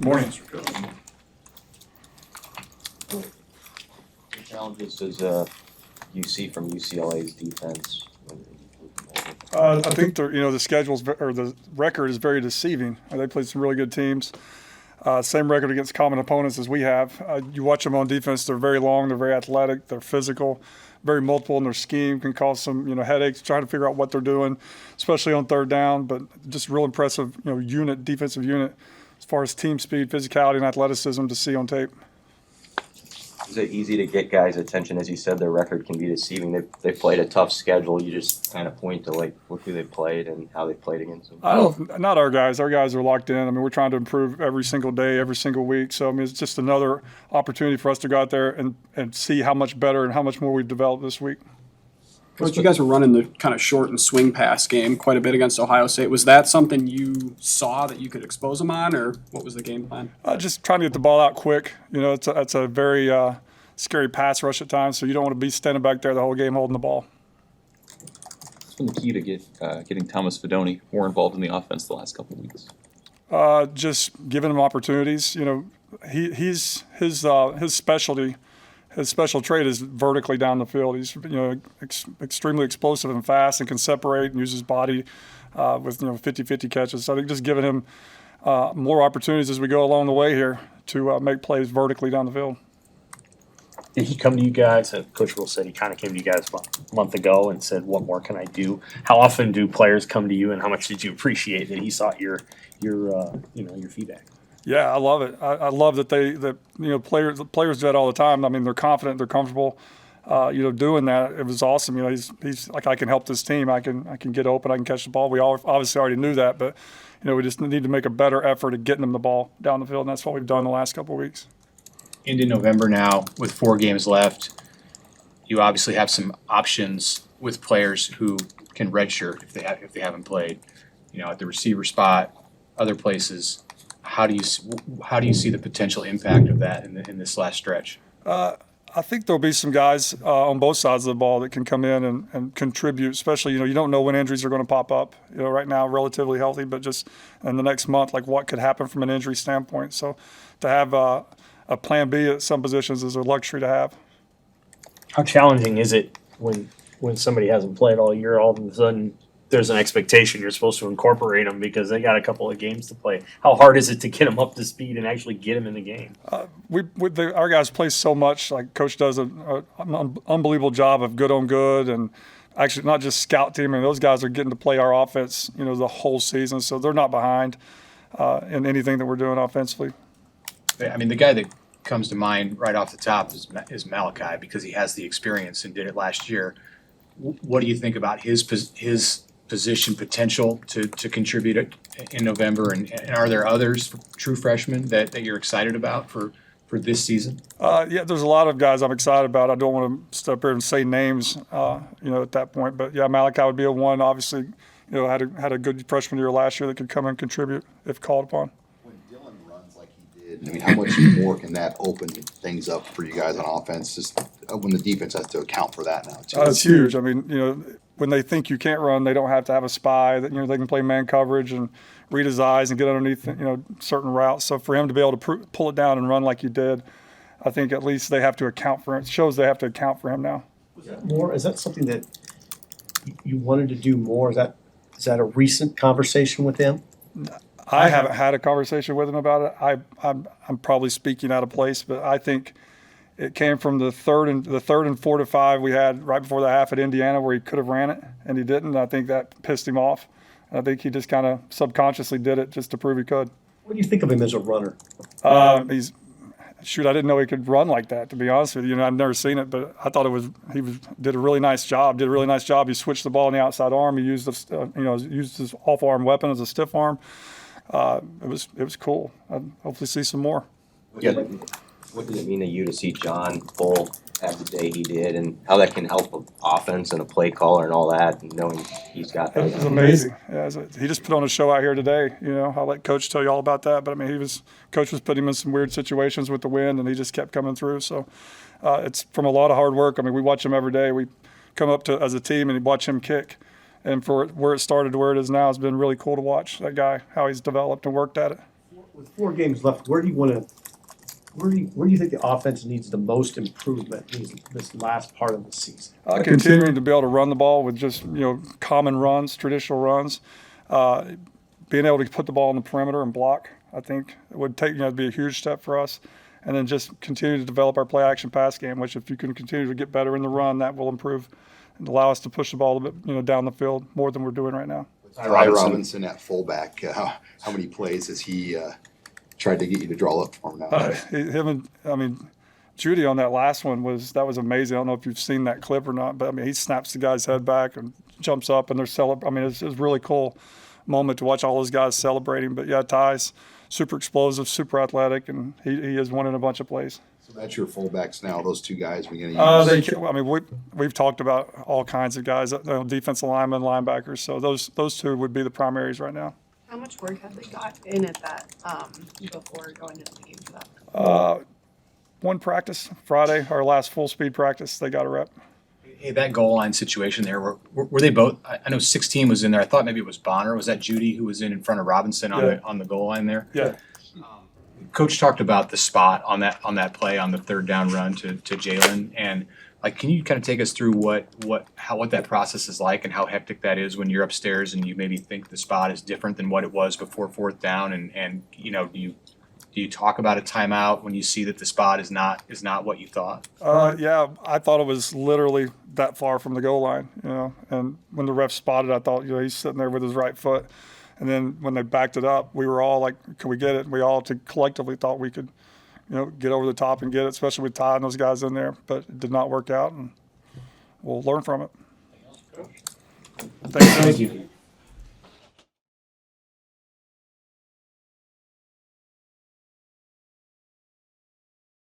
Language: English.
Morning. What challenges does you see from UCLA's defense? I think the schedules or the record is very deceiving. They played some really good teams. Same record against common opponents as we have. You watch them on defense; they're very long, they're very athletic, they're physical, very multiple in their scheme. Can cause some headaches trying to figure out what they're doing, especially on third down. But just real impressive defensive unit as far as team speed, physicality, and athleticism to see on tape. Is it easy to get guys' attention? As you said, their record can be deceiving. They played a tough schedule. You just kind of point to look who they played and how they played against them. Not our guys. Our guys are locked in. I mean, we're trying to improve every single day, every single week. So I mean, it's just another opportunity for us to go out there and see how much better and how much more we've developed this week. Coach, you guys were running the kind of short and swing pass game quite a bit against Ohio State. Was that something you saw that you could expose them on, or what was the game plan? Just trying to get the ball out quick. It's a very scary pass rush at times, so you don't want to be standing back there the whole game holding the ball. What's been the key to getting Thomas Fidone more involved in the offense the last couple of weeks? Just giving him opportunities. His specialty. His special trait is vertically down the field. He's extremely explosive and fast and can separate and use his body with 50-50 catches. So I think just giving him more opportunities as we go along the way here to make plays vertically down the field. Did he come to you guys? Coach Will said he kind of came to you guys a month ago and said, "What more can I do?" How often do players come to you, and how much did you appreciate that he sought your feedback? Yeah, I love it. I love that players do that all the time. I mean, they're confident, they're comfortable, doing that. It was awesome. He's like, I can help this team. I can get open. I can catch the ball. We all obviously already knew that, but we just need to make a better effort at getting them the ball down the field, and that's what we've done the last couple of weeks. Into November now, with 4 games left, you obviously have some options with players who can redshirt if they haven't played, at the receiver spot, other places. How do you see the potential impact of that in this last stretch? I think there'll be some guys on both sides of the ball that can come in and contribute, especially, you don't know when injuries are going to pop up. Right now, relatively healthy, but just in the next month, like what could happen from an injury standpoint. So to have a plan B at some positions is a luxury to have. How challenging is it when somebody hasn't played all year, all of a sudden there's an expectation you're supposed to incorporate them because they got a couple of games to play? How hard is it to get them up to speed and actually get them in the game? Our guys play so much. Like Coach does an unbelievable job of good on good, and actually not just scout team. I mean, those guys are getting to play our offense, the whole season, so they're not behind in anything that we're doing offensively. I mean, the guy that comes to mind right off the top is Malachi, because he has the experience and did it last year. What do you think about his position potential to contribute in November, and are there others, true freshmen, that you're excited about for this season? Yeah, there's a lot of guys I'm excited about. I don't want to step here and say names, at that point. But yeah, Malachi would be a one. Obviously, had a good freshman year last year that could come and contribute if called upon. When Dylan runs like he did, I mean, how much more can that open things up for you guys on offense? Just when the defense has to account for that now too. It's huge. I mean, when they think you can't run, they don't have to have a spy. That they can play man coverage and read his eyes and get underneath certain routes. So for him to be able to pull it down and run like he did, I think at least they have to account for him. It shows they have to account for him now. Is that something that you wanted to do more? Is that a recent conversation with him? I haven't had a conversation with him about it. I'm probably speaking out of place, but I think it came from the third and 4 to 5 we had right before the half at Indiana, where he could have ran it and he didn't. I think that pissed him off. I think he just kind of subconsciously did it just to prove he could. What do you think of him as a runner? I didn't know he could run like that, to be honest with you. I've never seen it, but I thought did a really nice job. He switched the ball on the outside arm. He used used his off arm weapon as a stiff arm. It was cool. I'd hopefully see some more. What does it mean to you to see John Bull have the day he did, and how that can help an offense and a play caller and all that, and knowing he's got that? It was amazing. Yeah, he just put on a show out here today. I'll let Coach tell you all about that. But I mean, Coach was putting him in some weird situations with the wind, and he just kept coming through. So it's from a lot of hard work. I mean, we watch him every day. We come up to as a team and watch him kick. And for where it started to where it is now, it's been really cool to watch that guy, how he's developed and worked at it. With 4 games left, where do you think the offense needs the most improvement this last part of the season? Continuing to be able to run the ball with just, common runs, traditional runs. Being able to put the ball on the perimeter and block, I think it would take, be a huge step for us. And then just continue to develop our play action pass game, which if you can continue to get better in the run, that will improve and allow us to push the ball a bit, down the field more than we're doing right now. Ty Robinson at fullback, how many plays has he tried to get you to draw up for him now? Judy on that last one was amazing. I don't know if you've seen that clip or not, but he snaps the guy's head back and jumps up and they're celebrating. It's a really cool moment to watch all those guys celebrating. But yeah, Ty's super explosive, super athletic, and he has won in a bunch of plays. So that's your fullbacks now. Those two guys we're going to use. We've talked about all kinds of guys, defensive linemen, linebackers. So those two would be the primaries right now. How much work have they got in at that before going into the game for that? One practice, Friday, our last full speed practice, they got a rep. Hey, that goal line situation there, were they both? I know 16 was in there. I thought maybe it was Bonner. Was that Judy who was in front of Robinson on the goal line there? Yeah. Coach talked about the spot on that play on the third down run to Jalen, and can you kind of take us through what that process is like and how hectic that is when you're upstairs and you maybe think the spot is different than what it was before fourth down, and do you talk about a timeout when you see that the spot is not what you thought? Yeah, I thought it was literally that far from the goal line, and when the ref spotted, I thought, he's sitting there with his right foot. And then when they backed it up, we were all like, can we get it? And we all collectively thought we could, get over the top and get it, especially with Ty and those guys in there. But it did not work out, and we'll learn from it. Thank you.